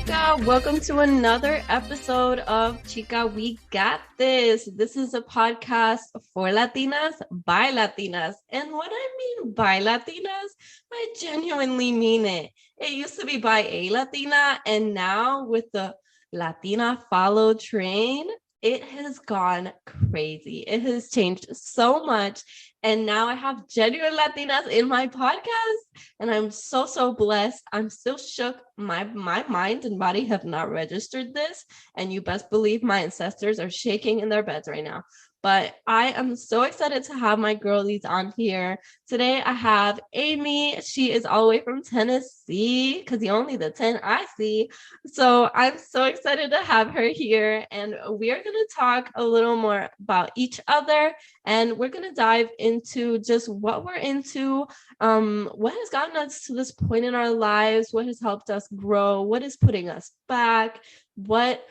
Chica. Welcome to another episode of Chica, We Got This. This is a podcast for Latinas by Latinas. And what I mean by Latinas, I genuinely mean it. It used to be by a Latina, and now with the Latina follow train, it has gone crazy. It has changed so much. And now I have genuine Latinas in my podcast. And I'm so blessed. I'm still shook. My mind and body have not registered this. And you best believe my ancestors are shaking in their beds right now. But I am so excited to have my girlies on here. Today I have Amy. She is all the way from Tennessee because you only the 10 I see. So I'm so excited to have her here. And we are going to talk a little more about each other. And we're going to dive into just what we're into, what has gotten us to this point in our lives, what has helped us grow, what is putting us back, what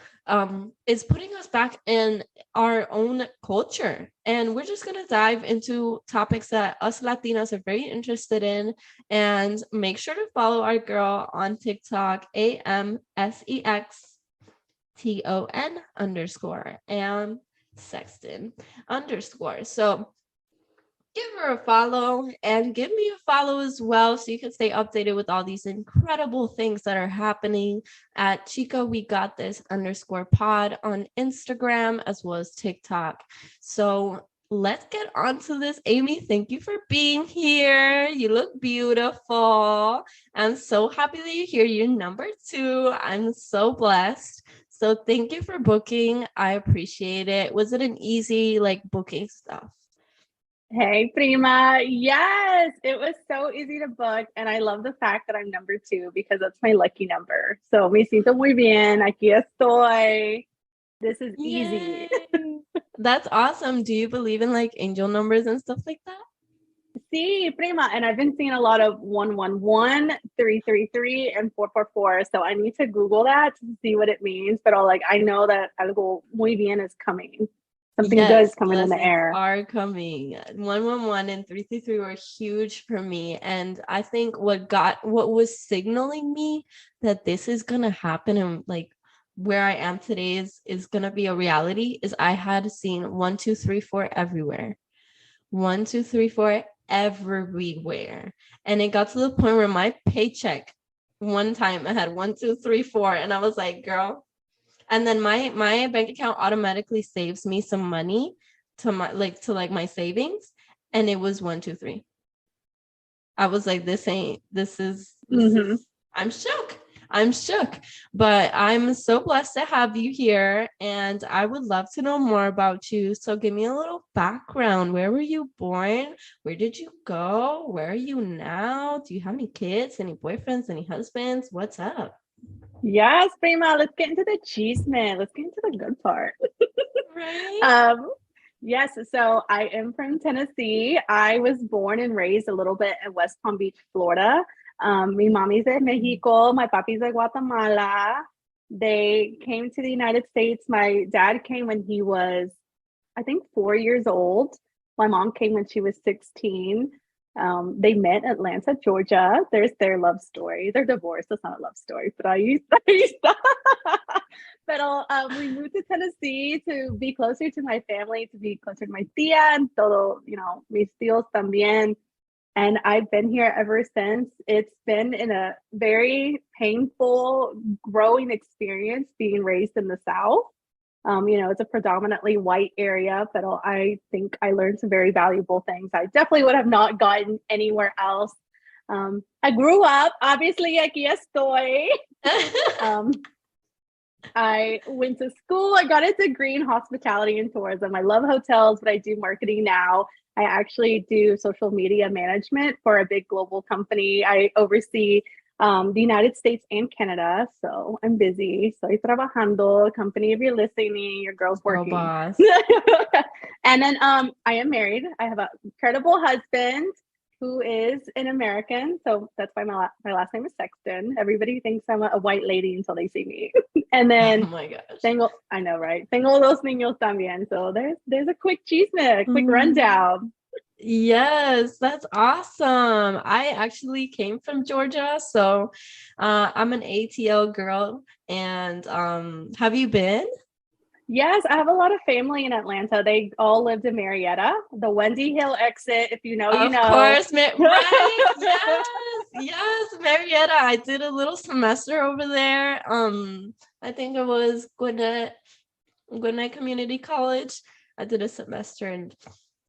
is putting us back in our own culture. And we're just going to dive into topics that us Latinas are very interested in. And make sure to follow our girl on TikTok, AMSEXTON_ and Sexton _. So give her a follow and give me a follow as well so you can stay updated with all these incredible things that are happening at Chica We Got This _pod on Instagram as well as TikTok. So let's get on to this. Amy, thank you for being here. You look beautiful. I'm so happy that you're here. You're number 2. I'm so blessed. So thank you for booking. I appreciate it. Was it an easy booking stuff? Hey, prima. Yes, it was so easy to book. And I love the fact that I'm number 2 because that's my lucky number. So me siento muy bien. Aquí estoy. This is easy. That's awesome. Do you believe in angel numbers and stuff like that? Sí, prima. And I've been seeing a lot of 111, 333, and 444. So I need to Google that to see what it means. But I know that algo muy bien is coming. Something good is coming in the air. Are coming. 111 and 333 were huge for me. And I think what was signaling me that this is gonna happen and where I am today is gonna be a reality is I had seen 1, 2, 3, 4 everywhere. 1, 2, 3, 4 everywhere. And it got to the point where my paycheck one time I had 1, 2, 3, 4, and I was like, girl. And then my bank account automatically saves me some money to my savings, and it was 1, 2, 3. I was like, this is I'm shook, but I'm so blessed to have you here, and I would love to know more about you. So give me a little background. Where were you born? Where did you go? Where are you now? Do you have any kids, any boyfriends, any husbands? What's up? Yes, prima. Let's get into the chisme. Let's get into the good part. Right. Yes. So I am from Tennessee. I was born and raised a little bit in West Palm Beach, Florida. Mi mami's de Mexico. My papi's de Guatemala. They came to the United States. My dad came when he was, I think, 4 years old. My mom came when she was 16. They met in Atlanta, Georgia. There's their love story. They're divorced. That's not a love story, but we moved to Tennessee to be closer to my family, to be closer to my tia and todo, mis tíos también. And I've been here ever since. It's been in a very painful, growing experience being raised in the South. It's a predominantly white area, but I think I learned some very valuable things I definitely would have not gotten anywhere else. I grew up, obviously, aquí estoy. I went to school. I got a degree in hospitality and tourism. I love hotels, but I do marketing now. I actually do social media management for a big global company. I oversee the United States and Canada. So I'm busy. Estoy trabajando. Company, if you're listening, your girl's working. Boss. And then I am married. I have an incredible husband who is an American. So that's why my last name is Sexton. Everybody thinks I'm a white lady until they see me. And then oh my gosh. I know, right? Tengo dos niños también. So there's a quick chisme, quick rundown. Yes, that's awesome. I actually came from Georgia, so I'm an ATL girl. And have you been? Yes, I have a lot of family in Atlanta. They all lived in Marietta, the Wendy Hill exit. If you know, you Of know. course, right? Yes, yes, Marietta. I did a little semester over there. I think it was Gwinnett Community College. I did a semester and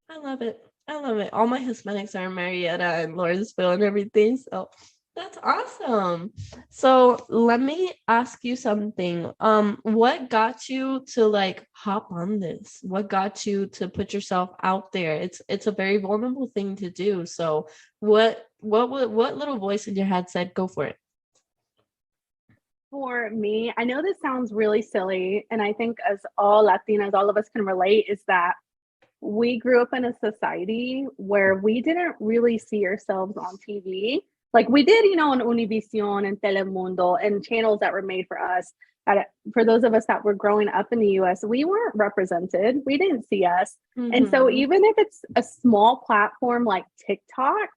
I love it. I love it. All my Hispanics are in Marietta and Lawrenceville and everything. So that's awesome. So let me ask you something. What got you to like hop on this? What got you to put yourself out there? It's a very vulnerable thing to do. So what little voice in your head said go for it? For me, I know this sounds really silly, and I think as all Latinas, all of us can relate, is that we grew up in a society where we didn't really see ourselves on TV. Like we did, on Univision and Telemundo and channels that were made for us. For those of us that were growing up in the US, we weren't represented. We didn't see us. And so, Mm-hmm. even if it's a small platform like TikTok,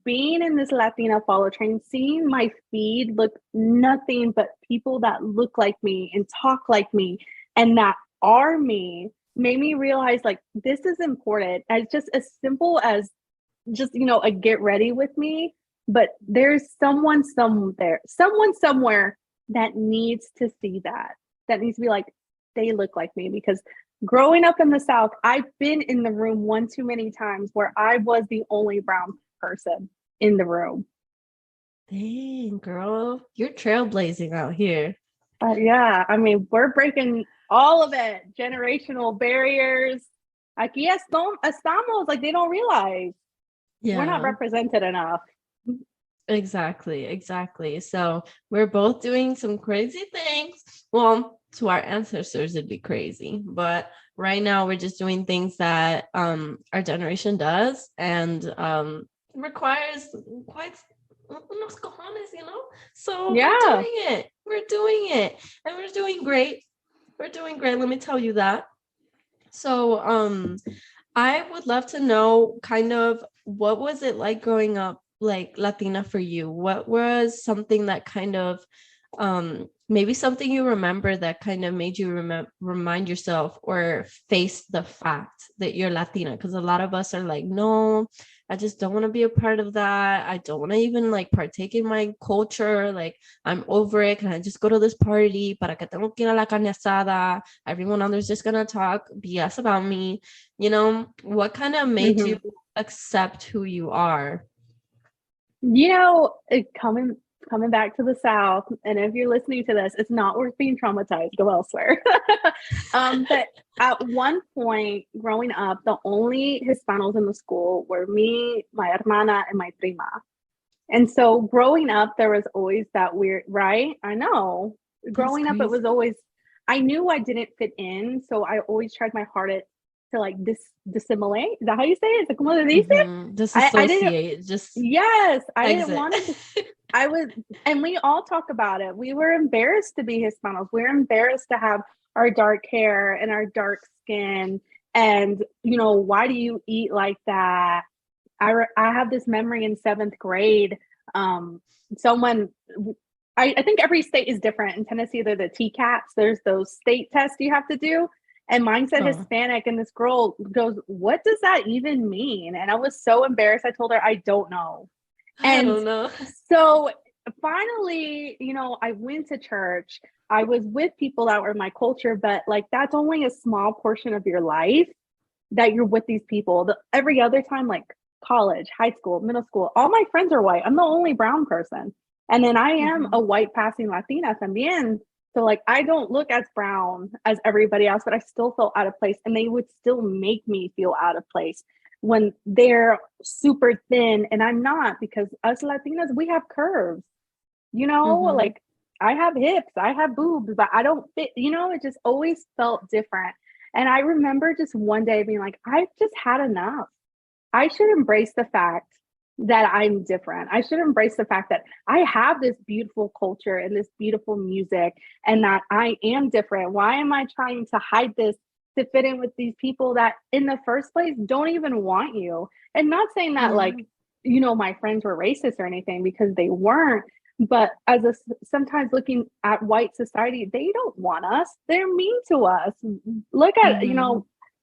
being in this Latina follow train, seeing my feed look nothing but people that look like me and talk like me and that are me made me realize like this is important. As just as simple as just a get ready with me, but there's someone somewhere that needs to see that needs to be like they look like me because growing up in the South, I've been in the room one too many times where I was the only brown person in the room. Dang, girl, you're trailblazing out here. Yeah, I mean, we're breaking all of it, generational barriers. Aquí estamos, like they don't realize we're not Yeah. represented enough. Exactly, exactly. So we're both doing some crazy things. Well, to our ancestors, it'd be crazy, but right now we're just doing things that our generation does and requires quite unos cojones, you know. So we're Yeah. doing it. We're doing it, and we're doing great. We're doing great. Let me tell you that. So I would love to know kind of what was it like growing up like Latina for you? What was something that kind of maybe something you remember that kind of made you remind yourself or face the fact that you're Latina? Because a lot of us are like, no, I just don't want to be a part of that. I don't want to even like partake in my culture. Like I'm over it. Can I just go to this party? Para que tengo que ir a la carne asada? Everyone on there's just gonna talk BS about me. What kind of made you Mhm. accept who you are? Coming back to the South, and if you're listening to this, it's not worth being traumatized. Go elsewhere. But at one point growing up, the only Hispanos in the school were me, my hermana, and my prima. And so growing up, there was always that weird, right? I know. That's Growing up, it was crazy. always, I knew I didn't fit in. So I always tried my hardest to like dissimulate. Is that how you say it? Is it como se dice? I didn't, Disassociate, just yes, I didn't exit. want to. I was, and we all talk about it. We were embarrassed to be Hispanos. We're embarrassed to have our dark hair and our dark skin. And, why do you eat like that? I have this memory in seventh grade. Um, someone, I think every state is different. In Tennessee, they're the TCATs. There's those state tests you have to do. And mine said Oh, Hispanic, and this girl goes, "What does that even mean?" And I was so embarrassed. I told her, "I don't know." I And don't know. so finally, I went to church. I was with people that were my culture, but like that's only a small portion of your life that you're with these people. Every other time, like college, high school, middle school, all my friends are white. I'm the only brown person. And then I am a Mhm. white passing Latina también. So like I don't look as brown as everybody else, but I still felt out of place. And they would still make me feel out of place when they're super thin and I'm not, because us Latinas, we have curves, Mhm. like I have hips, I have boobs, but I don't fit, it just always felt different. And I remember just one day being like, I've just had enough. I should embrace the fact that I'm different. I should embrace the fact that I have this beautiful culture and this beautiful music and that I am different. Why am I trying to hide this to fit in with these people that in the first place don't even want you. And not saying that Yeah. like, my friends were racist or anything, because they weren't. But sometimes looking at white society, they don't want us. They're mean to us. Look at, Mm-hmm.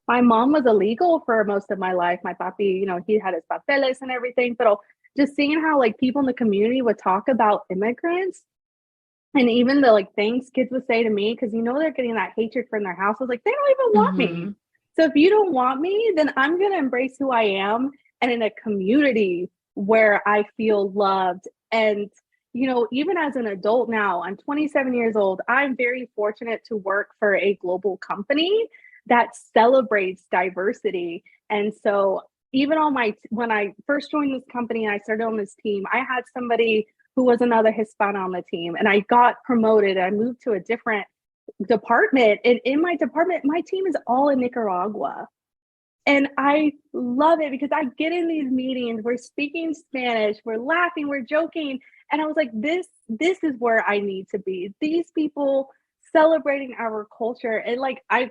my mom was illegal for most of my life. My papi, he had his papeles and everything. But just seeing how like people in the community would talk about immigrants, and even the like things kids would say to me, because they're getting that hatred from their house. I was like, they don't even want me. Mm-hmm. So if you don't want me, then I'm gonna embrace who I am, and in a community where I feel loved. And even as an adult now, I'm 27 years old. I'm very fortunate to work for a global company that celebrates diversity. And so even on when I first joined this company and I started on this team, I had somebody who was another Hispana on the team. And I got promoted. I moved to a different department. And in my department, my team is all in Nicaragua. And I love it because I get in these meetings, we're speaking Spanish, we're laughing, we're joking. And I was like, this is where I need to be. These people celebrating our culture. And like I'm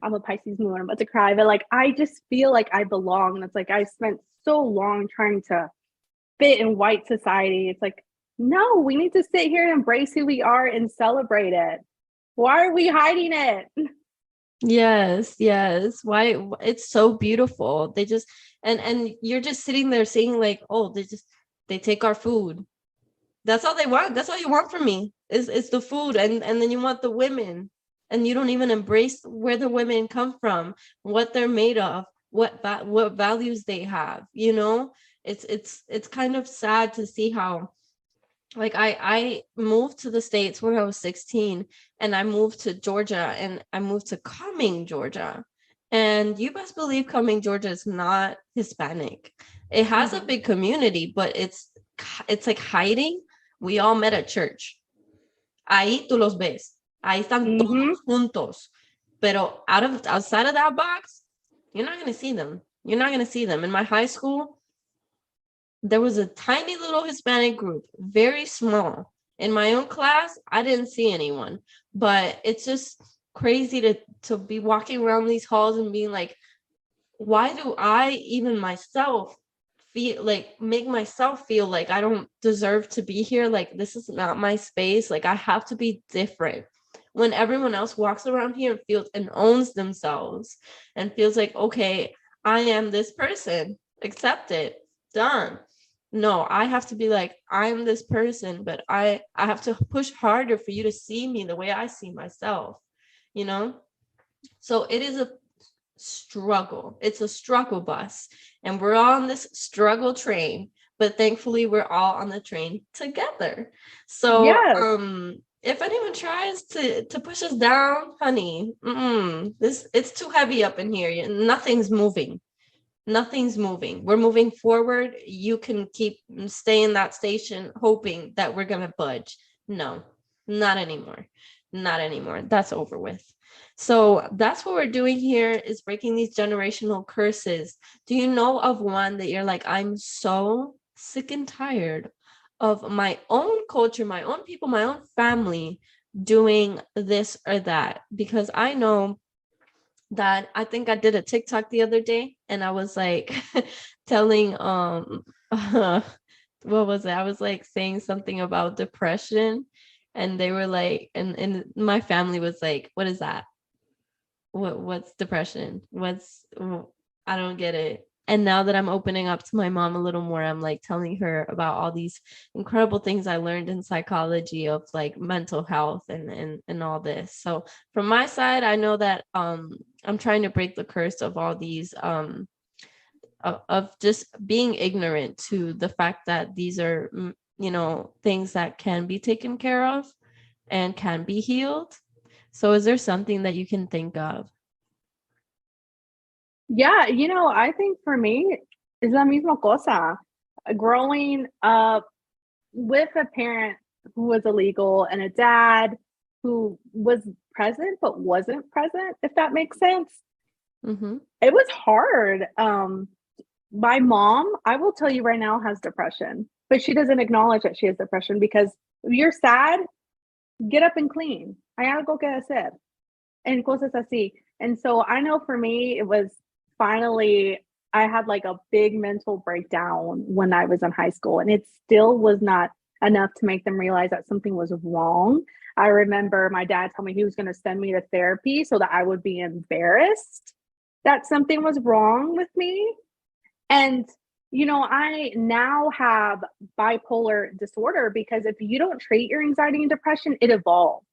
a Pisces moon, I'm about to cry, but like I just feel like I belong. And it's like I spent so long trying to fit in white society. It's like, no, we need to sit here and embrace who we are and celebrate it. Why are we hiding it? Yes, yes. Why it's so beautiful. They just and you're just sitting there saying like, oh, they take our food. That's all they want. That's all you want from me is the food, and then you want the women, and you don't even embrace where the women come from, what they're made of, what values they have. It's kind of sad to see how, like, I moved to the States when I was 16, and I moved to Georgia, and I moved to Cumming, Georgia. And you best believe Cumming, Georgia is not Hispanic. It has a big community, but it's like hiding. We all met at church. Ahí tú los ves. Ahí están Mm-hmm. todos juntos. Pero outside of that box, you're not gonna see them. You're not gonna see them. In my high school, there was a tiny little Hispanic group, very small. In my own class, I didn't see anyone, but it's just crazy to be walking around these halls and being like, why do I even myself make myself feel like I don't deserve to be here? Like, this is not my space. Like, I have to be different. When everyone else walks around here and feels and owns themselves and feels like, okay, I am this person, accept it, done. No, I have to be like, I'm this person, but I have to push harder for you to see me the way I see myself, you know? So it is a struggle. It's a struggle bus, and we're on this struggle train, but thankfully we're all on the train together. So Yes. if anyone tries to push us down, honey, it's too heavy up in here. Nothing's moving. Nothing's moving. We're moving forward. You can stay in that station hoping that we're gonna budge. No, not anymore. Not anymore. That's over with. So that's what we're doing here, is breaking these generational curses. Do you know of one that you're like, I'm so sick and tired of my own culture, my own people, my own family doing this or that? Because I know that, I think I did a TikTok the other day, and I was like telling what was it? I was like saying something about depression, and they were like, and my family was like, what is that? What's depression? I don't get it. And now that I'm opening up to my mom a little more, I'm like telling her about all these incredible things I learned in psychology of like mental health and all this. So from my side, I know that I'm trying to break the curse of all these of just being ignorant to the fact that these are things that can be taken care of and can be healed. So is there something that you can think of? Yeah, I think for me, it's la misma cosa. Growing up with a parent who was illegal and a dad who was present but wasn't present, if that makes sense. Mm-hmm. It was hard. My mom, I will tell you right now, has depression, but she doesn't acknowledge that she has depression, because if you're sad, get up and clean. Hay algo que hacer. And cosas así. And so I know for me, it was finally, I had like a big mental breakdown when I was in high school, and it still was not enough to make them realize that something was wrong. I remember my dad told me he was going to send me to therapy so that I would be embarrassed that something was wrong with me. And, I now have bipolar disorder because if you don't treat your anxiety and depression, it evolves.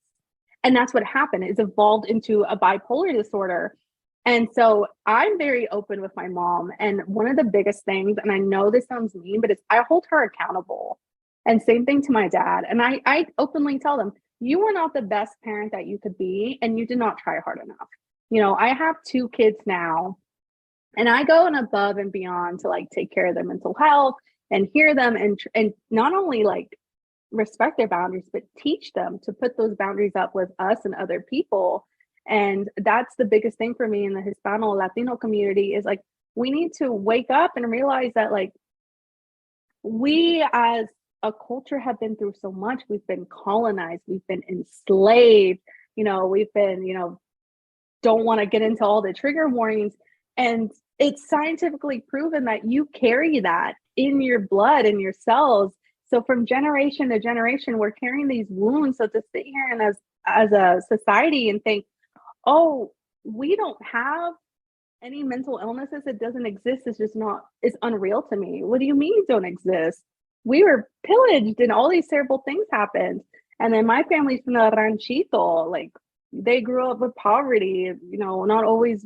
And that's what happened. It's evolved into a bipolar disorder. And so I'm very open with my mom. And one of the biggest things, and I know this sounds mean, but it's I hold her accountable. And same thing to my dad. And I openly tell them, you were not the best parent that you could be, and you did not try hard enough. I have 2 kids now, and I go and above and beyond to like take care of their mental health and hear them and not only like respect their boundaries, but teach them to put those boundaries up with us and other people. And that's the biggest thing for me in the Hispano Latino community is like, we need to wake up and realize that like we as a culture have been through so much. We've been colonized, we've been enslaved, we've been, don't want to get into all the trigger warnings. And it's scientifically proven that you carry that in your blood, in your cells. So from generation to generation, we're carrying these wounds. So to sit here and as a society and think, oh, we don't have any mental illnesses, it doesn't exist, it's just not, it's unreal to me. What do you mean don't exist? We were pillaged and all these terrible things happened. And then my family's from the ranchito, like they grew up with poverty, not always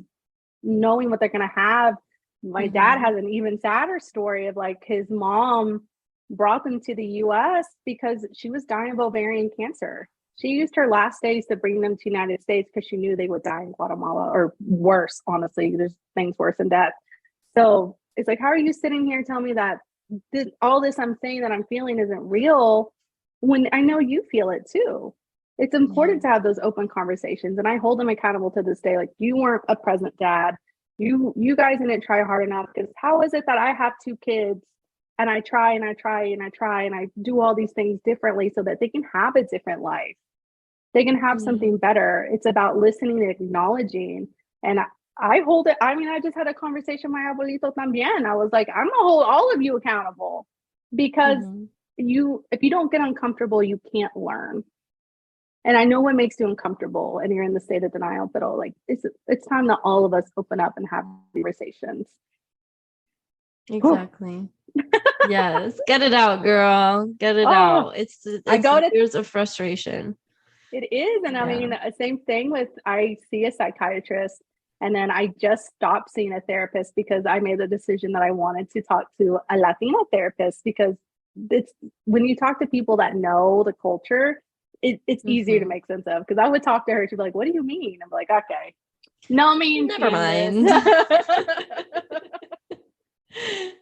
knowing what they're going to have. My dad has an even sadder story of like his mom brought them to the US because she was dying of ovarian cancer. She used her last days to bring them to the United States because she knew they would die in Guatemala, or worse, honestly. There's things worse than death. So it's like, how are you sitting here telling me that all this I'm saying that I'm feeling isn't real when I know you feel it too? It's important to have those open conversations. And I hold them accountable to this day. Like, you weren't a present dad. You guys didn't try hard enough, because how is it that I have 2 kids and I try and I try and I try and I do all these things differently so that they can have a different life? They can have something better. It's about listening and acknowledging. And I hold it. I mean, I just had a conversation with my abuelito también. I was like, I'm gonna hold all of you accountable, because if you don't get uncomfortable, you can't learn. And I know what makes you uncomfortable and you're in the state of denial, but like it's time that all of us open up and have conversations. Exactly. Yes. Get it out, girl. Get it out. It's years of frustration. It is. And I mean, same thing with, I see a psychiatrist, and then I just stopped seeing a therapist because I made the decision that I wanted to talk to a Latina therapist, because it's when you talk to people that know the culture, it's easier to make sense of. Because I would talk to her, she'd be like, what do you mean? I'm like, okay, no, mean, never mind.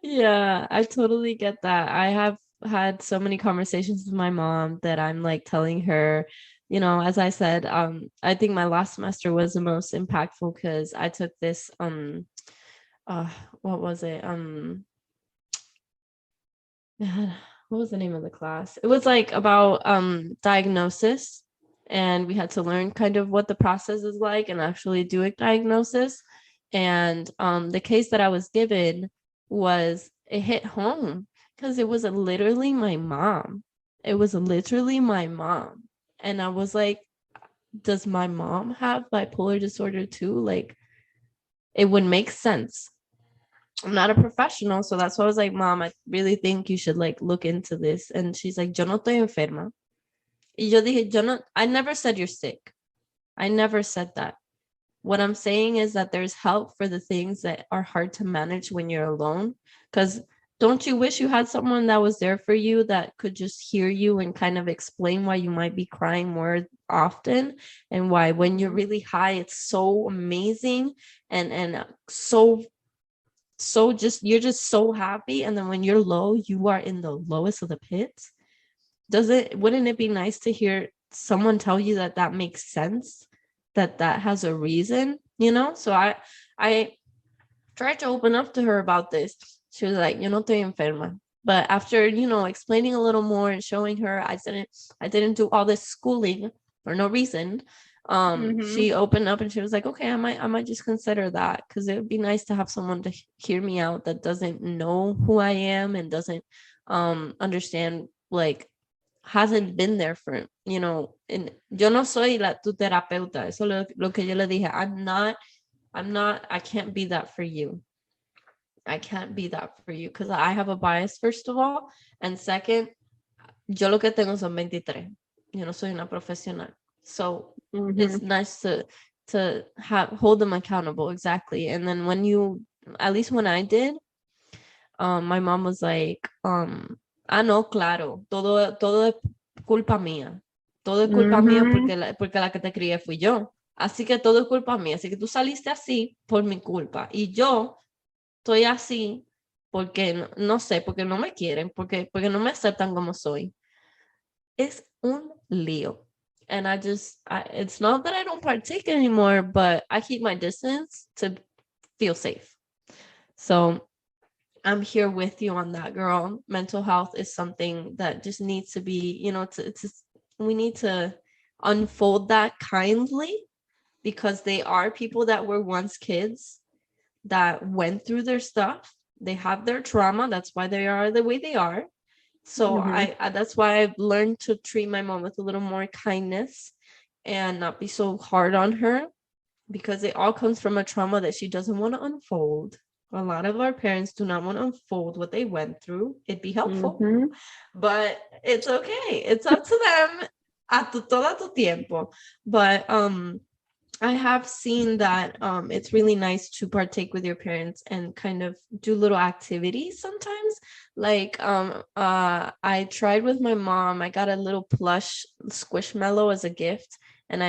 Yeah, I totally get that. I have had so many conversations with my mom that I'm like telling her, as I said, I think my last semester was the most impactful because I took this what was it? What was the name of the class? It was like about diagnosis, and we had to learn kind of what the process is like and actually do a diagnosis. And the case that I was given it hit home because it was literally my mom. It was literally my mom. And I was like, does my mom have bipolar disorder too? Like, it would make sense. I'm not a professional, so that's why I was like, Mom, I really think you should like look into this. And she's like, yo no estoy enferma. Y yo dije, I never said you're sick. I never said that. What I'm saying is that there's help for the things that are hard to manage when you're alone. Because don't you wish you had someone that was there for you that could just hear you and kind of explain why you might be crying more often, and why when you're really high, it's so amazing and so just you're just so happy, and then when you're low, you are in the lowest of the pits. Wouldn't it be nice to hear someone tell you that makes sense, that has a reason, so I tried to open up to her about this. She was like, yo no estoy enferma. But after explaining a little more and showing her I didn't do all this schooling for no reason, Mm-hmm. She opened up and she was like, okay, I might just consider that, because it would be nice to have someone to hear me out that doesn't know who I am and doesn't understand, like, hasn't been there for, and yo no soy tu terapeuta. Eso lo que yo le dije. I'm not, I can't be that for you. I can't be that for you because I have a bias, first of all. And second, yo lo que tengo son 23. Yo no soy una profesional. So Mm-hmm. it's nice to hold them accountable. Exactly. And then when you, at least when I did, my mom was like, no, claro, todo es culpa mía. Todo es culpa mía Mm-hmm. porque la que te crié fui yo. Así que todo es culpa mía. Así que tú saliste así por mi culpa. Y yo estoy así porque no sé, porque no me quieren, porque no me aceptan como soy. Es un lío. And it's not that I don't partake anymore, but I keep my distance to feel safe. So I'm here with you on that, girl. Mental health is something that just needs to be, we need to unfold that kindly, because they are people that were once kids that went through their stuff. They have their trauma. That's why they are the way they are. So Mm-hmm. I that's why I've learned to treat my mom with a little more kindness and not be so hard on her, because it all comes from a trauma that she doesn't want to unfold. A lot of our parents do not want to unfold what they went through. It'd be helpful, Mm-hmm. but it's okay. It's up to them. Todo tu tiempo. But I have seen that it's really nice to partake with your parents and kind of do little activities sometimes. Like I tried with my mom. I got a little plush squishmallow as a gift, and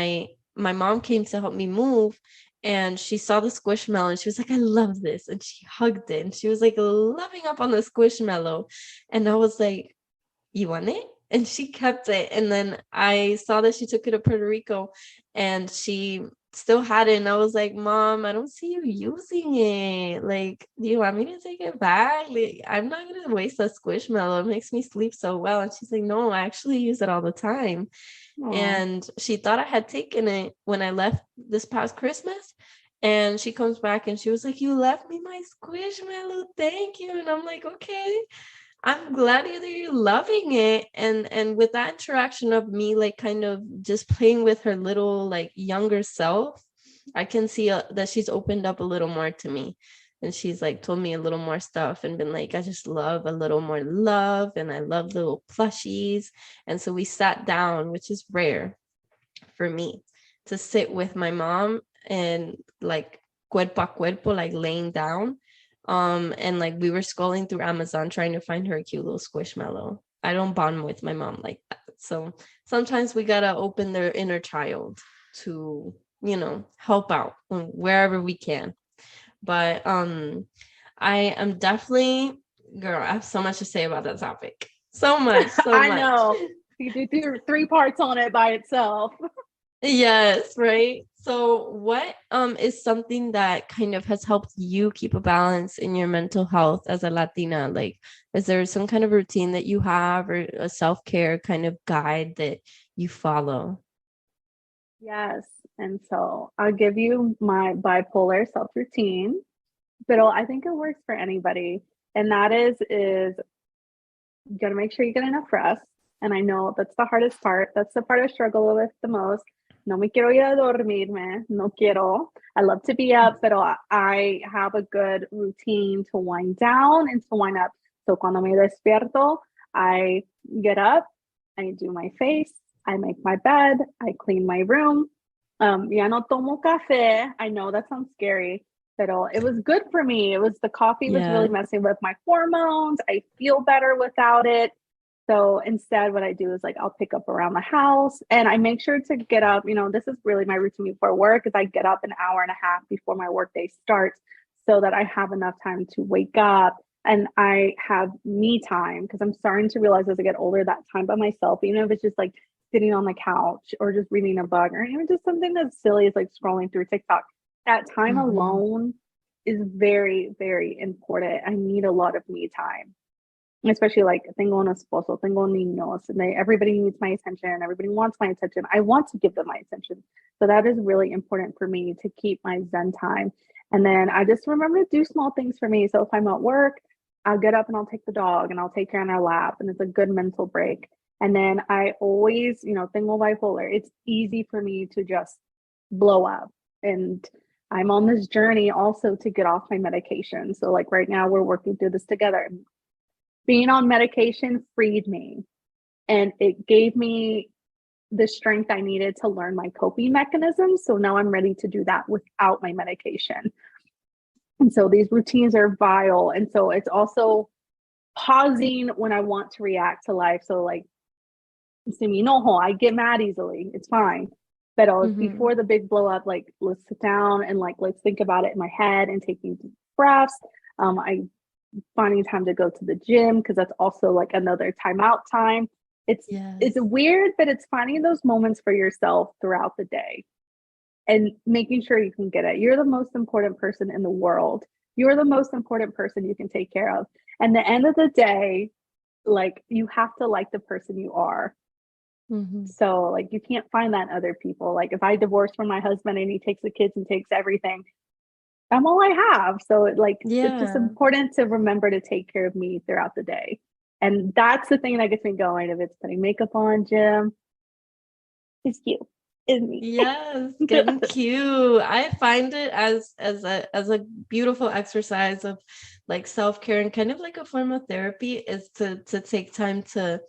my mom came to help me move, and she saw the squishmallow and she was like, I love this. And she hugged it and she was like loving up on the squishmallow. And I was like, you want it? And she kept it. And then I saw that she took it to Puerto Rico and she still had it. And I was like, Mom, I don't see you using it. Like, do you want me to take it back? Like, I'm not going to waste a squishmallow. It makes me sleep so well. And she's like, no, I actually use it all the time. Oh. And she thought I had taken it when I left this past Christmas. And she comes back and she was like, you left me my squishmallow. Thank you. And I'm like, okay. I'm glad that you're loving it. And with that interaction of me, like, kind of just playing with her little, like, younger self, I can see that she's opened up a little more to me. And she's like told me a little more stuff and been like, I just love a little more love, and I love little plushies. And so we sat down, which is rare for me, to sit with my mom and, like, cuerpo a cuerpo, like laying down. And like we were scrolling through Amazon trying to find her a cute little squishmallow. I don't bond with my mom like that. So sometimes we gotta open their inner child to, help out wherever we can. But I am definitely, girl, I have so much to say about that topic. So much, so I much. know. You do three parts on it by itself. Yes, right. So what is something that kind of has helped you keep a balance in your mental health as a Latina? Like, is there some kind of routine that you have, or a self-care kind of guide that you follow? Yes. And so I'll give you my bipolar self routine, but I think it works for anybody. And that is you got to make sure you get enough rest. And I know that's the hardest part. That's the part I struggle with the most. No me quiero ir a dormirme. No quiero. I love to be up, but I have a good routine to wind down and to wind up. So cuando me despierto, I get up, I do my face, I make my bed, I clean my room. Ya no tomo café. I know that sounds scary, but it was good for me. It was the coffee was Yeah. really messing with my hormones. I feel better without it. So instead, what I do is like I'll pick up around the house and I make sure to get up. This is really my routine before work is I get up an hour and a half before my workday starts so that I have enough time to wake up and I have me time because I'm starting to realize as I get older that time by myself, even if it's just like sitting on the couch or just reading a book or even just something that's silly as like scrolling through TikTok. That time Mhm. alone is very, very important. I need a lot of me time. especially like tengo un esposo, tengo niños, and everybody needs my attention, everybody wants my attention. I want to give them my attention. So that is really important for me to keep my Zen time. And then I just remember to do small things for me. So if I'm at work, I'll get up and I'll take the dog and I'll take her on her lap, and it's a good mental break. And then I always, tengo bipolar. It's easy for me to just blow up. And I'm on this journey also to get off my medication. So like right now we're working through this together. Being on medication freed me, and it gave me the strength I needed to learn my coping mechanisms. So now I'm ready to do that without my medication. And so these routines are vital. And so it's also pausing when I want to react to life. So like, si me enojo, I get mad easily. It's fine. But before the big blow up, like let's sit down and like let's think about it in my head and taking deep breaths. I finding time to go to the gym because that's also like another timeout time. It's Yes. weird, but it's finding those moments for yourself throughout the day and making sure you can get it. You're the most important person in the world. You're the most important person you can take care of. And the end of the day, like you have to like the person you are. Mm-hmm. So like you can't find that in other people. Like if I divorce from my husband and he takes the kids and takes everything, I'm all I have. So it's just Yeah. important to remember to take care of me throughout the day. And that's the thing that gets me going. If it's putting makeup on, gym, it's you, it's me. Yes, getting cute. I find it as a beautiful exercise of like self-care and kind of like a form of therapy is to take time to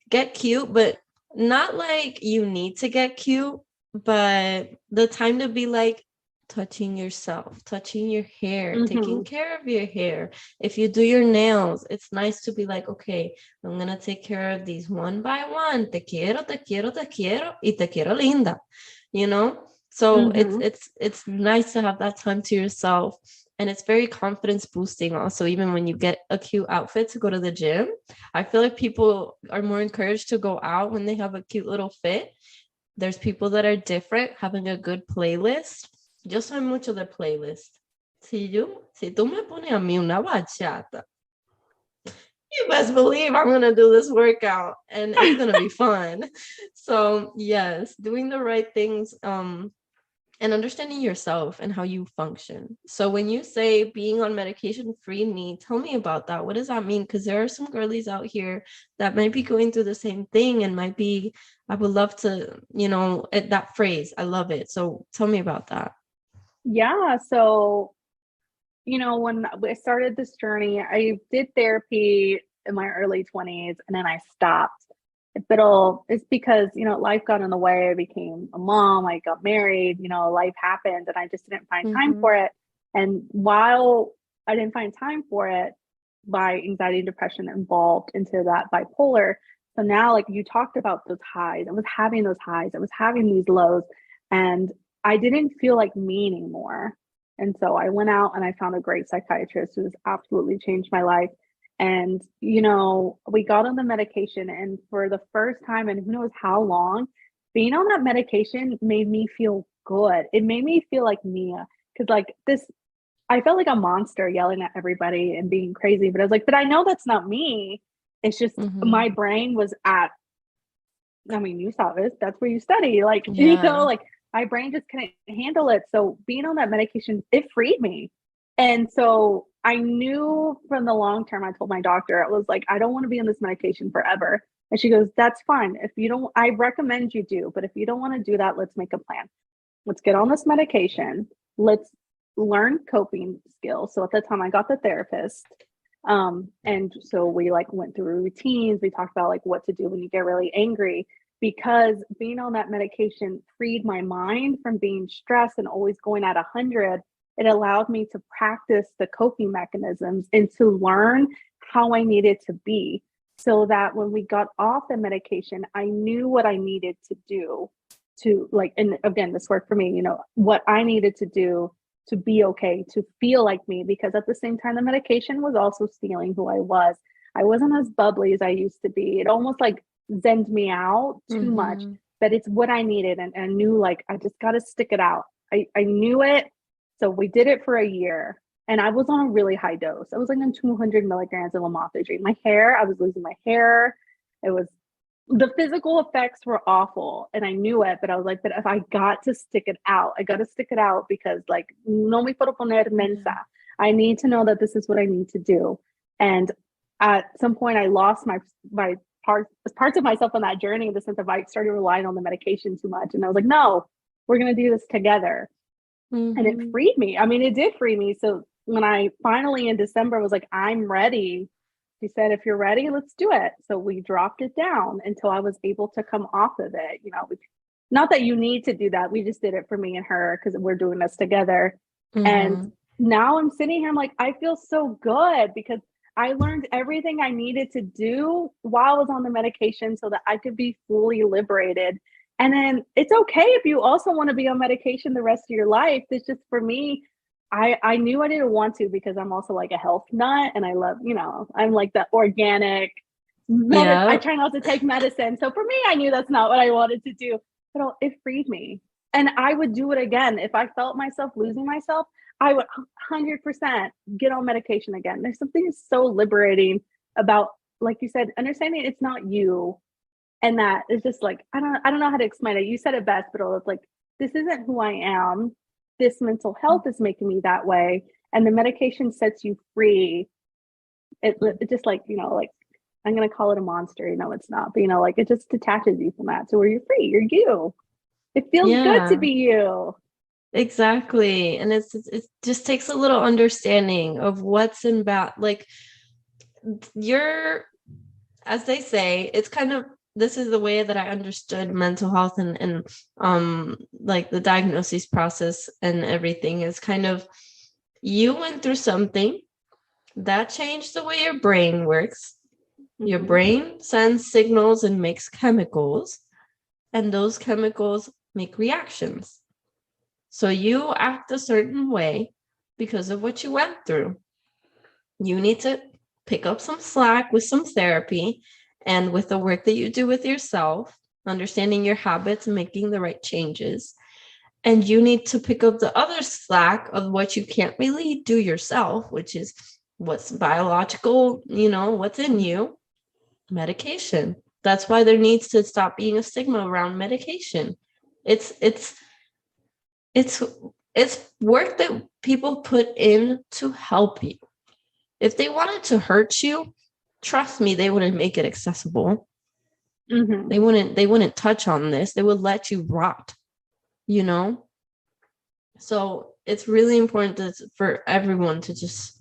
get cute, but not like you need to get cute, but the time to be like touching yourself, touching your hair, taking Mm-hmm. care of your hair. If you do your nails, it's nice to be like, okay, I'm gonna take care of these one by one. Te quiero, te quiero, te quiero, y te quiero linda, you know? So it's Mm-hmm. it's it's nice to have that time to yourself. And it's very confidence boosting also, even when you get a cute outfit to go to the gym. I feel like people are more encouraged to go out when they have a cute little fit. There's people that are different, having a good playlist. Yo soy mucho de playlist. Si tú me pones a mí una bachata, you best believe I'm gonna do this workout and it's gonna be fun. So yes, doing the right things, and understanding yourself and how you function. So when you say being on medication free me, tell me about that. What does that mean? Because there are some girlies out here that might be going through the same thing and might be, I would love to, that phrase. I love it. So tell me about that. Yeah. So, when I started this journey, I did therapy in my early 20s and then I stopped. But it's because, life got in the way. I became a mom, I got married, life happened and I just didn't find time Mm-hmm. for it. And while I didn't find time for it, my anxiety and depression involved into that bipolar. So now, like you talked about those highs, I was having those highs, I was having these lows, and I didn't feel like me anymore. And so I went out and I found a great psychiatrist who's absolutely changed my life. And, we got on the medication, and for the first time, and who knows how long, being on that medication made me feel good. It made me feel like Mia. Cause like this, I felt like a monster yelling at everybody and being crazy, but I was like, but I know that's not me. It's just Mm-hmm. my brain was at, I mean, you saw this, that's where you study. Like, Yeah. like my brain just couldn't handle it. So being on that medication, it freed me. And so I knew from the long term, I told my doctor, I was like, I don't want to be on this medication forever. And she goes, that's fine. If you don't, I recommend you do, but if you don't want to do that, let's make a plan. Let's get on this medication. Let's learn coping skills. So at the time I got the therapist. And so we like went through routines. We talked about like what to do when you get really angry, because being on that medication freed my mind from being stressed and always going at 100. It allowed me to practice the coping mechanisms and to learn how I needed to be, so that when we got off the medication, I knew what I needed to do to like, and again, this worked for me, what I needed to do to be okay, to feel like me, because at the same time, the medication was also stealing who I was. I wasn't as bubbly as I used to be. It almost like zened me out too much, Mm-hmm. but it's what I needed. And I knew like, I just got to stick it out. I knew it. So we did it for a year. And I was on a really high dose. I was like on 200 milligrams of lamotrigine. My hair, I was losing my hair. It was, the physical effects were awful, and I knew it, but I was like, but if I got to stick it out, I got to stick it out because like no me puedo poner mensa. I need to know that this is what I need to do. And at some point I lost my parts of myself on that journey, in the sense of I started relying on the medication too much, and I was like, no, we're going to do this together. And it Mm-hmm. freed me. I mean, it did free me. So when I finally in December was like, I'm ready, she said, if you're ready, let's do it. So we dropped it down until I was able to come off of it. Not that you need to do that. We just did it for me and her because we're doing this together. And Mm-hmm. now I'm sitting here, I'm like, I feel so good because I learned everything I needed to do while I was on the medication so that I could be fully liberated. And then it's okay if you also want to be on medication the rest of your life. It's just for me, I knew I didn't want to because I'm also like a health nut and I love, I'm like the organic I Yeah. try not to take medicine. So for me, I knew that's not what I wanted to do, but it freed me. And I would do it again. If I felt myself losing myself, I would 100% get on medication again. There's something so liberating about, like you said, understanding it's not you, and that is just like, I don't know how to explain it. You said it best, but it's like, this isn't who I am. This mental health is making me that way, and the medication sets you free. It just like, like, I'm gonna call it a monster. It's not, but like it just detaches you from that, so where you're free, you're you. It feels good to Yeah, be you. exactly. And it just takes a little understanding of what's in like you're, as they say, it's kind of, this is the way that I understood mental health and like the diagnosis process and everything is kind of, you went through something that changed the way your brain works. Your Mm-hmm. brain sends signals and makes chemicals, and those chemicals make reactions. So you act a certain way because of what you went through. You need to pick up some slack with some therapy and with the work that you do with yourself, understanding your habits and making the right changes. And you need to pick up the other slack of what you can't really do yourself, which is what's biological, what's in you, medication. That's why there needs to stop being a stigma around medication. It's it's it's it's work that people put in to help you. If they wanted to hurt you, trust me, they wouldn't make it accessible. Mm-hmm. They wouldn't touch on this. They would let you rot, you know? So it's really important for everyone to just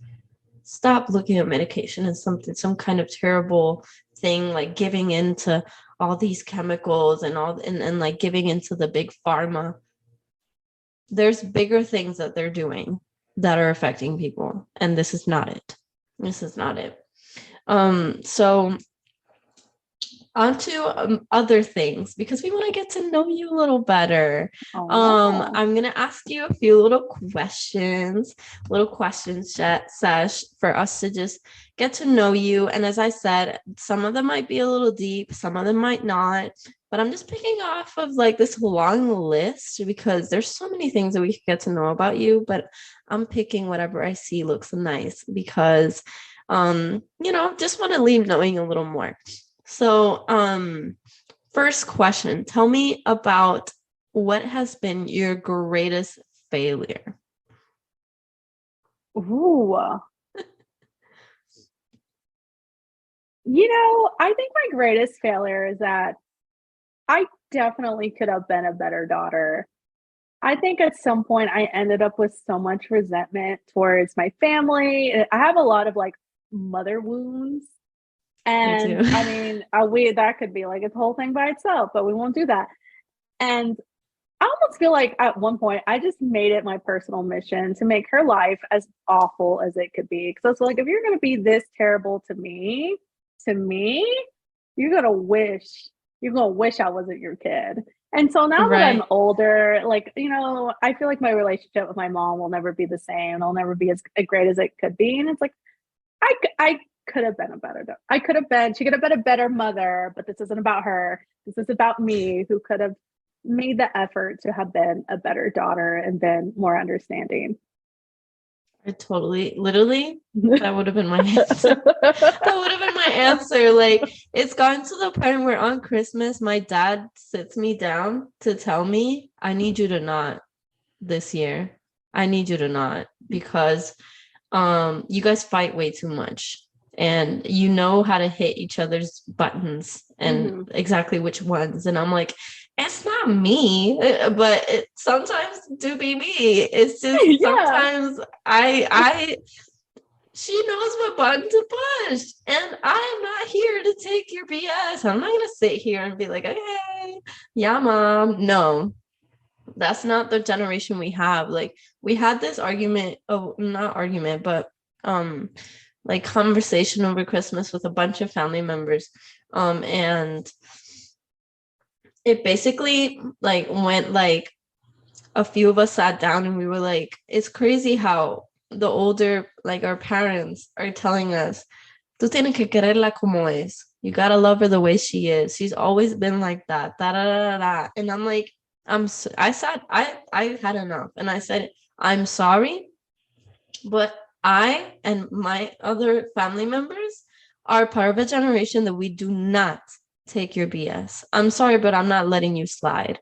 stop looking at medication as some kind of terrible thing, like giving into all these chemicals and like giving into the big pharma. There's bigger things that they're doing that are affecting people, and this is not it. This is not it. So on to other things, because we want to get to know you a little better. Oh, I'm going to ask you a few little questions sesh for us to just get to know you. And as I said, some of them might be a little deep, some of them might not, but I'm just picking off of like this long list because there's so many things that we could get to know about you, but I'm picking whatever I see looks nice because just want to leave knowing a little more. So, first question, tell me about what has been your greatest failure? ooh. I think my greatest failure is that I definitely could have been a better daughter. I think at some point I ended up with so much resentment towards my family. I have a lot of like mother wounds. Me too. And I mean, that could be like a whole thing by itself, but we won't do that. And I almost feel like at one point I just made it my personal mission to make her life as awful as it could be. Because I was like, if you're going to be this terrible to me, you're going to wish I wasn't your kid. And so now that I'm Right. older, like, I feel like my relationship with my mom will never be the same. It'll never be as great as it could be. And it's like, I could have been a better, she could have been a better mother, but this isn't about her. This is about me, who could have made the effort to have been a better daughter and been more understanding. I totally, literally, that would have been my answer. That would have been my answer. Like, it's gotten to the point where on Christmas, my dad sits me down to tell me, I need you to not this year. I need you to not, because you guys fight way too much, and you know how to hit each other's buttons and Mm-hmm. exactly which ones. And I'm like, it's not me, but it sometimes do be me. It's just Yeah. sometimes I she knows what button to push, and I'm not here to take your BS. I'm not gonna sit here and be like, okay, yeah, mom. No, that's not the generation we have. Like, we had this argument, oh, not argument, but um like conversation over Christmas with a bunch of family members, and it basically like went like, a few of us sat down and we were like, it's crazy how the older, like our parents, are telling us, tú tienes que quererla como es. You gotta love her the way she is. She's always been like that. Da, da, da, da. And I'm like, I said, I had enough. And I said, I'm sorry, but I and my other family members are part of a generation that we do not take your BS. I'm sorry, but I'm not letting you slide.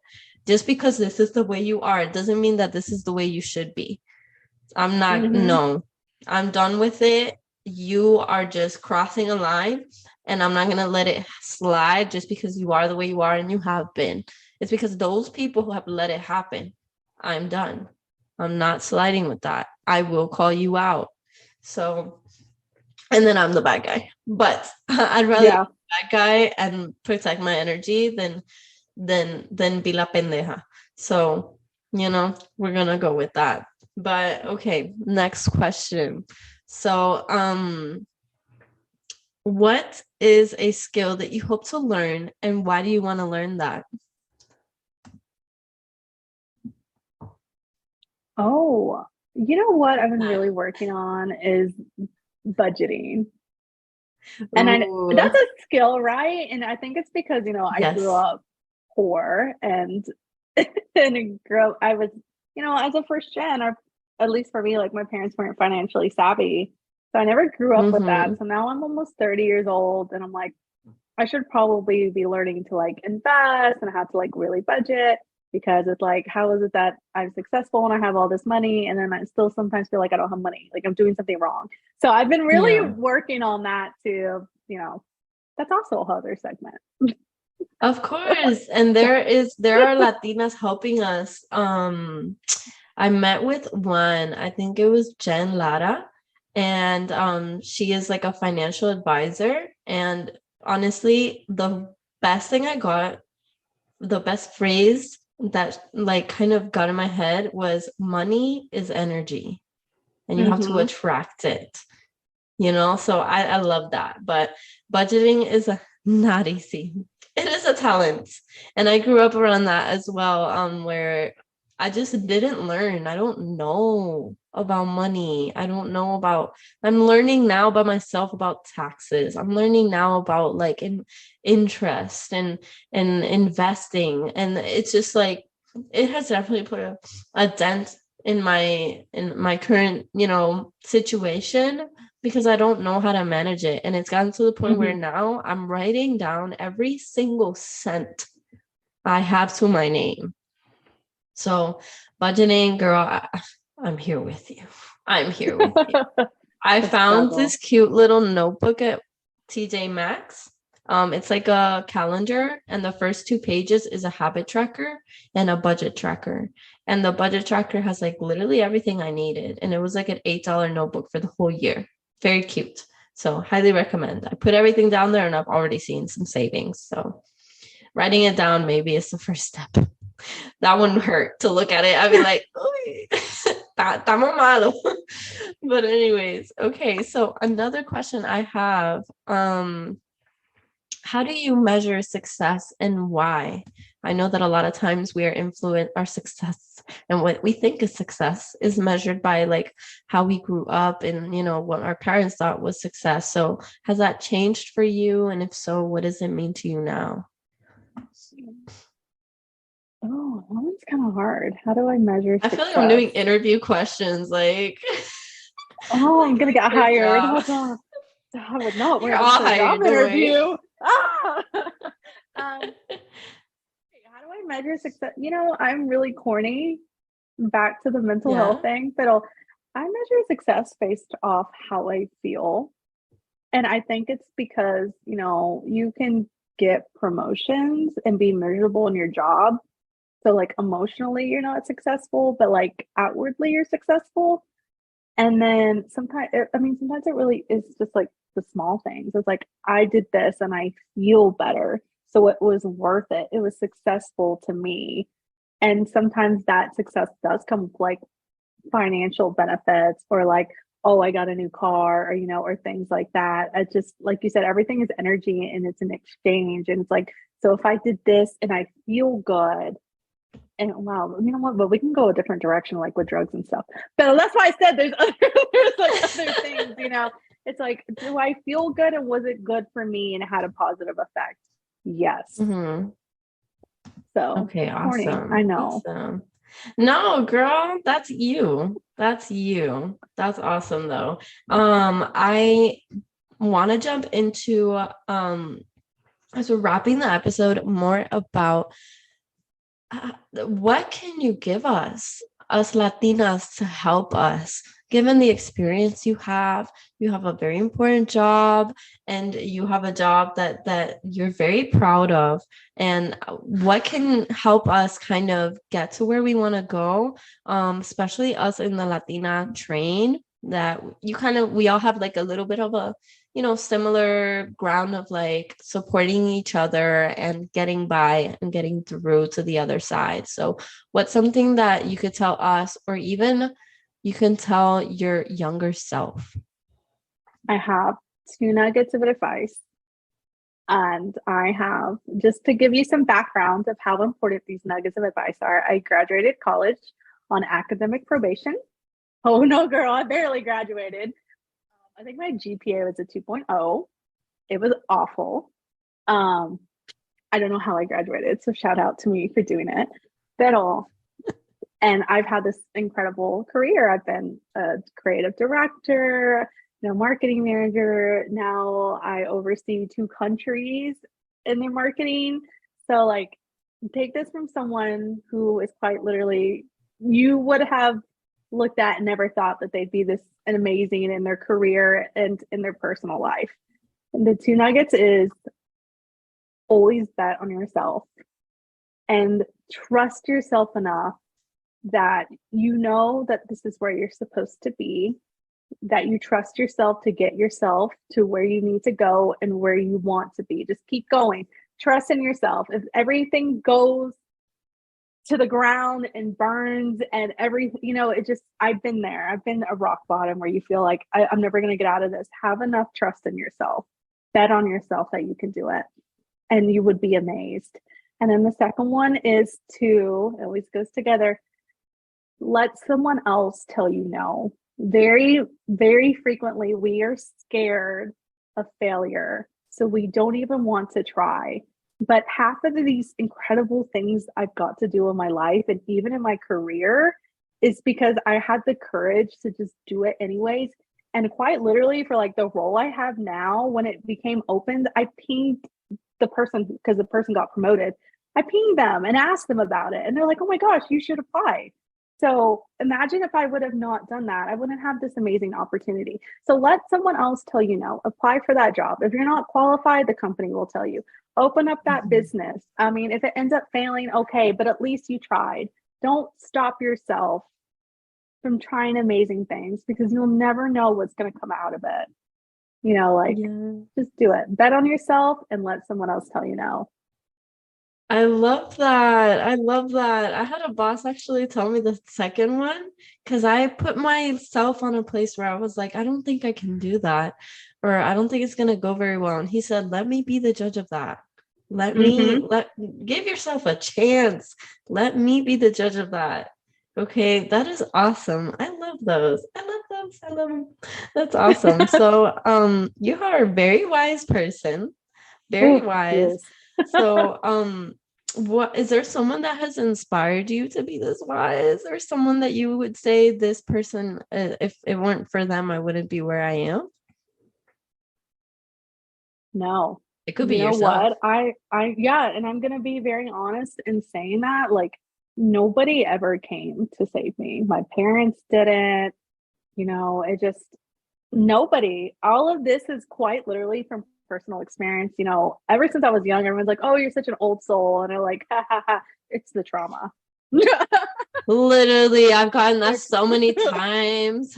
Just because this is the way you are, it doesn't mean that this is the way you should be. I'm not, Mm-hmm. no, I'm done with it. You are just crossing a line, and I'm not going to let it slide just because you are the way you are and you have been. It's because those people who have let it happen, I'm done. I'm not sliding with that. I will call you out. So, and then I'm the bad guy. But I'd rather be Yeah. the bad guy and protect my energy than be la pendeja. So, we're gonna go with that. But okay, next question. So, what is a skill that you hope to learn, and why do you want to learn that? Oh, you know what I've been really working on is budgeting. And Ooh, that's a skill, right? And I think it's because, I grew yes. up poor and and grew up, I was, as a first gen, or at least for me, like my parents weren't financially savvy. So I never grew up with that. Mm-hmm. So now I'm almost 30 years old and I'm like, I should probably be learning to like invest and how to like really budget, because it's like, how is it that I'm successful when I have all this money and then I still sometimes feel like I don't have money, like I'm doing something wrong. So I've been really Yeah, working on that too. That's also a other segment. of course. And there are Latinas helping us. I met with one, I think it was Jen Lara, and she is like a financial advisor. And honestly, the best thing I got, the best phrase that like kind of got in my head was, money is energy and you have to Mm-hmm. attract it. So I love that. But budgeting is not easy. It is a talent. And I grew up around that as well, where I just didn't learn. I don't know about money. I'm learning now by myself about taxes. I'm learning now about like interest and investing. And it's just like, it has definitely put a dent in my current, situation, because I don't know how to manage it. And it's gotten to the point Mm-hmm. where now I'm writing down every single cent I have to my name. So, budgeting, girl, I'm here with you. I'm here with you. I The found struggle. this cute little notebook at TJ Maxx. It's like a calendar, and the first two pages is a habit tracker and a budget tracker. And the budget tracker has like literally everything I needed. And it was like an $8 notebook for the whole year. Very cute. So highly recommend. I put everything down there and I've already seen some savings. So writing it down maybe is the first step. That wouldn't hurt to look at it. I'd be like, estamos malo. But anyways, okay. So another question I have, how do you measure success and why? I know that a lot of times we are influenced, our success and what we think is success is measured by like how we grew up and what our parents thought was success. So has that changed for you? And if so, what does it mean to you now? Oh, that one's kind of hard. How do I measure I feel like I'm success? doing interview questions like Oh, I'm Like, gonna get good hired. job. Oh god, I would not You're wear this all to a job hired, don't worry. interview. Ah! um, how do I measure success? I'm really corny. Back to the mental health Yeah. thing, but I measure success based off how I feel. And I think it's because, you can get promotions and be miserable in your job. So, like, emotionally, you're not successful, but like outwardly, you're successful. And then sometimes it really is just like the small things. It's like, I did this and I feel better. So it was worth it. It was successful to me. And sometimes that success does come with like financial benefits or like, oh, I got a new car or things like that. I just, like you said, everything is energy and it's an exchange. And it's like, so if I did this and I feel good, and wow, you know what? But we can go a different direction, like with drugs and stuff. But that's why I said there's like other things. It's like, do I feel good and was it good for me and it had a positive effect? Yes. Hmm. So Okay, corny, I awesome. know. Awesome. No, girl, that's you. That's you. That's awesome though. I want to jump into as we're wrapping the episode more about what can you give us Latinas, to help us? Given the experience you have a very important job, and you have a job that you're very proud of. And what can help us kind of get to where we want to go, especially us in the Latina train, that we all have like a little bit of a similar ground of like supporting each other and getting by and getting through to the other side. So, what's something that you could tell us, or even you can tell your younger self? I have two nuggets of advice. And I have, just to give you some background of how important these nuggets of advice are, I graduated college on academic probation. Oh no, girl, I barely graduated. I think my GPA was a 2.0. It was awful. Um, I don't know how I graduated, so shout out to me for doing it. But and I've had this incredible career. I've been a creative director, marketing manager. Now I oversee 2 countries in their marketing. So, like, take this from someone who is quite literally, you would have looked at and never thought that they'd be this amazing in their career and in their personal life. And the two nuggets is always bet on yourself and trust yourself enough that you know that this is where you're supposed to be, that you trust yourself to get yourself to where you need to go and where you want to be. Just keep going. Trust in yourself. If everything goes to the ground and burns and everything, I've been there. I've been a rock bottom where you feel like I'm never going to get out of this. Have enough trust in yourself. Bet on yourself that you can do it. And you would be amazed. And then the second one is it always goes together, let someone else tell you no. Very, very frequently, we are scared of failure. So we don't even want to try. But half of these incredible things I've got to do in my life and even in my career is because I had the courage to just do it anyways. And quite literally, for like the role I have now, when it became opened, I pinged the person because the person got promoted. I pinged them and asked them about it. And they're like, oh my gosh, you should apply. So imagine if I would have not done that, I wouldn't have this amazing opportunity. So let someone else tell you no. Apply for that job. If you're not qualified, the company will tell you. Open up that business. I mean, if it ends up failing, okay, but at least you tried. Don't stop yourself from trying amazing things because you'll never know what's going to come out of it. Yeah. Just do it. Bet on yourself and let someone else tell you no. I love that. I love that. I had a boss actually tell me the second one because I put myself on a place where I was like, I don't think I can do that, or I don't think it's gonna go very well. And he said, let me be the judge of that. Mm-hmm. Give yourself a chance. Let me be the judge of that. Okay, that is awesome. I love those. I love those. I love them. That's awesome. So, you are a very wise person. Very Oh, wise. yes. So, What is there someone that has inspired you to be this wise, or someone that you would say this person, if it weren't for them, I wouldn't be where I am? No. It could be You know yourself. what? Yeah, and I'm gonna be very honest in saying that, like, nobody ever came to save me. My parents didn't, it just nobody. All of this is quite literally from personal experience. Ever since I was young, everyone's like, "Oh, you're such an old soul," and I'm like, "Ha ha ha!" It's the trauma. Literally, I've gotten that Like, so many times.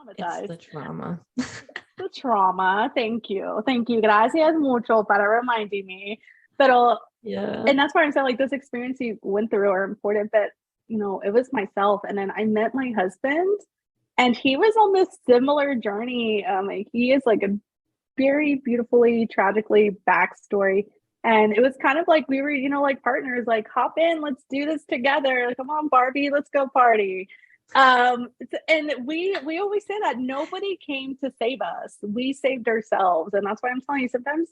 It's traumatized. the trauma. The trauma. Thank you. Thank you. Gracias mucho para reminding me. Pero, Yeah. and that's why I'm saying like this experience you went through are important, but it was myself. And then I met my husband and he was on this similar journey. Like he is like a very beautifully, tragically backstory. And it was kind of like we were, like partners, like hop in, let's do this together. Like, come on, Barbie, let's go party. And we always say that nobody came to save us. We saved ourselves. And that's why I'm telling you, sometimes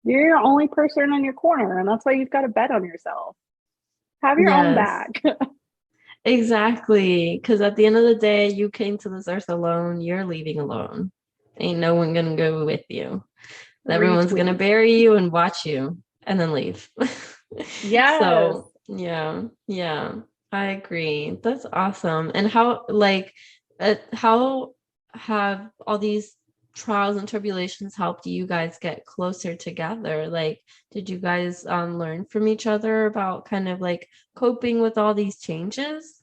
you're the only person in your corner, and that's why you've got to bet on yourself. Have your own Yes, back. exactly. Because at the end of the day, you came to this earth alone. You're leaving alone. Ain't no one gonna go with you. Everyone's gonna Retweet. bury you and watch you and then leave. Yes. So yeah, yeah, I agree. That's awesome. And how have all these trials and tribulations helped you guys get closer together? Like, did you guys learn from each other about kind of like coping with all these changes?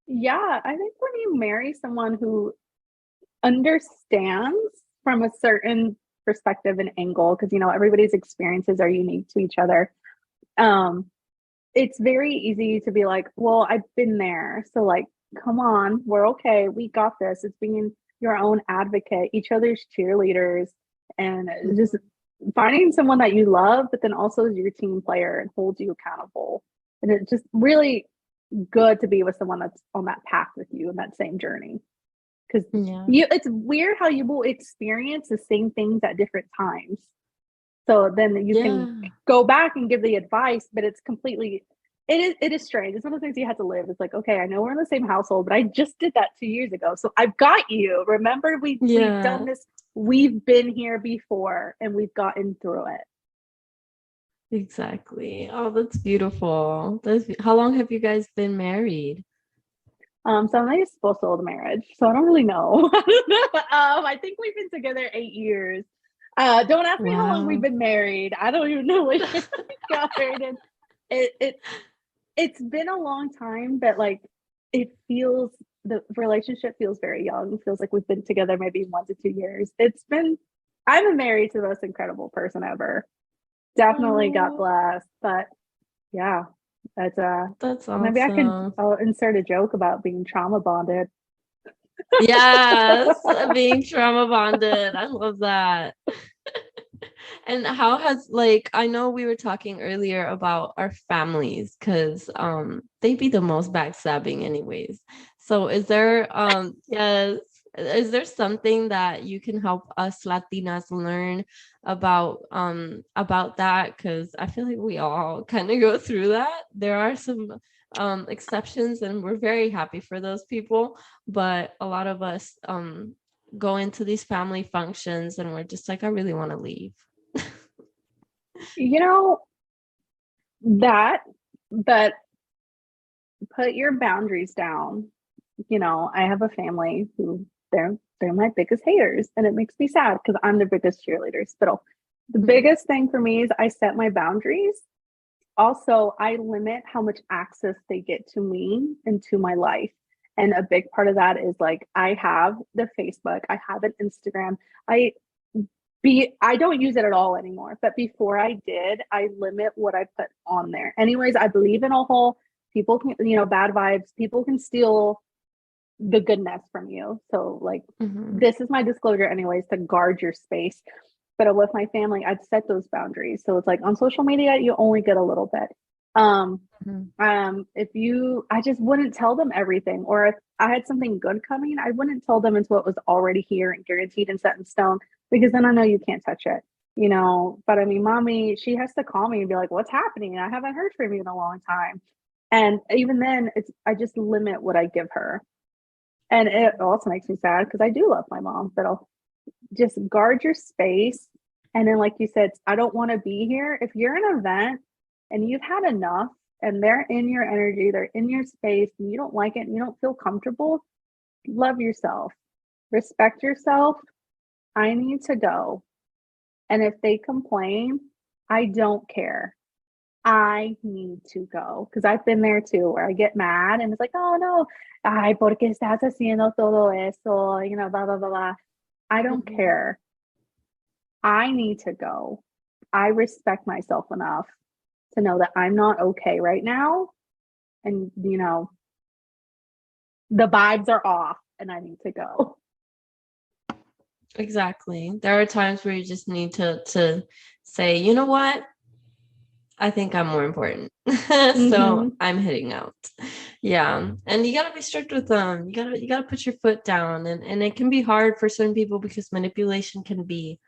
Yeah. I think when you marry someone who understands from a certain perspective and angle, because everybody's experiences are unique to each other. um it's very easy to be like, well, I've been there, so like, come on, we're okay, we got this. It's being your own advocate, each other's cheerleaders, and just finding someone that you love but then also is your team player and holds you accountable. And it's just really good to be with someone that's on that path with you in that same journey, because Yeah. it's weird how you will experience the same things at different times. So then you can Yeah. go back and give the advice, but it's completely, it is strange. It's one of the things you have to live. It's like, okay, I know we're in the same household, but I just did that 2 years ago. So I've got you. Remember, we've done Yeah. this, we've been here before and we've gotten through it. Exactly. Oh, that's beautiful. How long have you guys been married? So I'm not esposo de marriage, so I don't really know. I think we've been together 8 years. Don't ask me how long we've Wow. been married. I don't even know when we got married. And it it's been a long time, but like the relationship feels very young. It feels like we've been together maybe 1 to 2 years. I've been married to the most incredible person ever. Definitely got Oh, blessed. But yeah, that's that's maybe awesome. I'll insert a joke about being trauma bonded. Yes, being trauma bonded. I love that. And how has like I know we were talking earlier about our families because they be the most backstabbing anyways. So is there something that you can help us Latinas learn about that? Because I feel like we all kind of go through that. There are some exceptions and we're very happy for those people, but a lot of us go into these family functions and we're just like, I really want to leave. You know that, but put your boundaries down. I have a family who they're my biggest haters, and it makes me sad because I'm the biggest cheerleader. But the Mhm. biggest thing for me is I set my boundaries. Also, I limit how much access they get to me and to my life. And a big part of that is like I have the Facebook, I have an Instagram. I don't use it at all anymore, but before I did, I limit what I put on there. Anyways, I believe in a whole people can, bad vibes, people can steal the goodness from you. So like Mhm. this is my disclosure anyways, to guard your space. But with my family, I'd set those boundaries. So it's like on social media, you only get a little bit. Um, Mhm. if you I just wouldn't tell them everything. Or if I had something good coming, I wouldn't tell them until it was already here and guaranteed and set in stone, because then I know you can't touch it. para mi mommy, she has to call me and be like, what's happening? I haven't heard from you in a long time. And even then, I just limit what I give her. And it also makes me sad because I do love my mom, but I'll just guard your space. And then, like you said, I don't want to be here. If you're in an event and you've had enough and they're in your energy, they're in your space, and you don't like it and you don't feel comfortable, love yourself, respect yourself. I need to go. And if they complain, I don't care. I need to go because I've been there too, where I get mad and it's like, oh no, ay, ¿por qué estás haciendo todo eso? Blah, blah, blah, blah. I don't care. I need to go. I respect myself enough to know that I'm not okay right now. And, the vibes are off and I need to go. Exactly. There are times where you just need to say, you know what? I think I'm more important. So I'm hitting out. Yeah. And you gotta be strict with them. You gotta put your foot down. And it can be hard for certain people because manipulation can be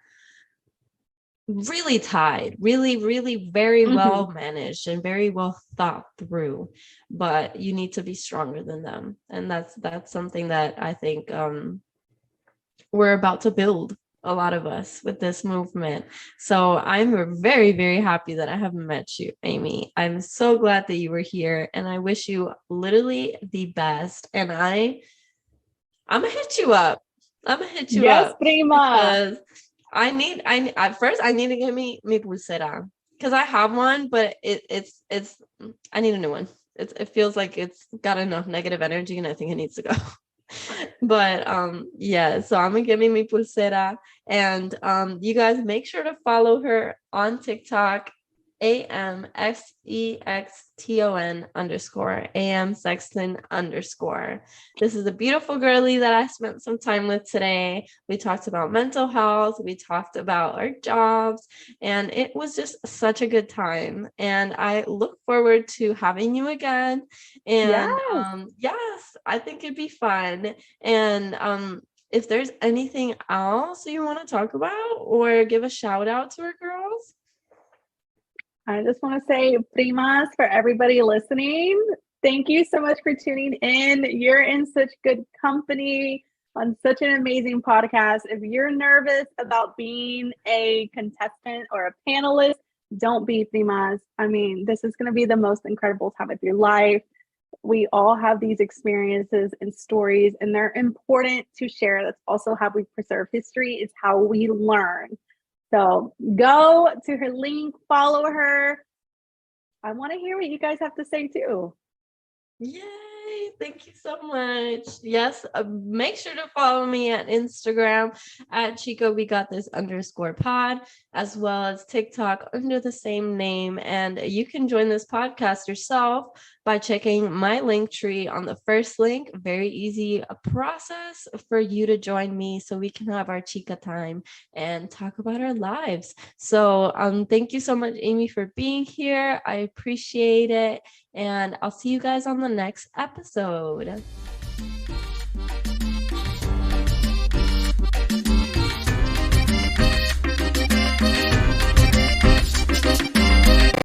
really tied, really, really very well managed and very well thought through. But you need to be stronger than them. And that's something that I think we're about to build, a lot of us, with this movement. So I'm very, very happy that I have met you, Amy. I'm so glad that you were here, and I wish you literally the best. And I'm gonna hit you up. Yes, prima. Because I at first I need to get me pulsera because I have one, but it's I need a new one. It feels like it's got enough negative energy, and I think it needs to go. But yeah, so I'm gonna give me mi pulsera, and you guys make sure to follow her on TikTok, AMSEXTON_AM Sexton_. This is a beautiful girly that I spent some time with today. We talked about mental health, we talked about our jobs, and it was just such a good time. And I look forward to having you again. And yes, I think it'd be fun. And if there's anything else you want to talk about or give a shout out to our girls. I just want to say, primas, for everybody listening, thank you so much for tuning in. You're in such good company on such an amazing podcast. If you're nervous about being a contestant or a panelist, don't be, primas. I mean, this is going to be the most incredible time of your life. We all have these experiences and stories, and they're important to share. That's also how we preserve history. It's how we learn. So go to her link, follow her. I want to hear what you guys have to say too. Yay, thank you so much. Yes, make sure to follow me at Instagram at Chico We Got This _pod, as well as TikTok under the same name. And you can join this podcast yourself by checking my link tree on the first link. Very easy process for you to join me so we can have our chica time and talk about our lives. So thank you so much, Amy, for being here. I appreciate it. And I'll see you guys on the next episode.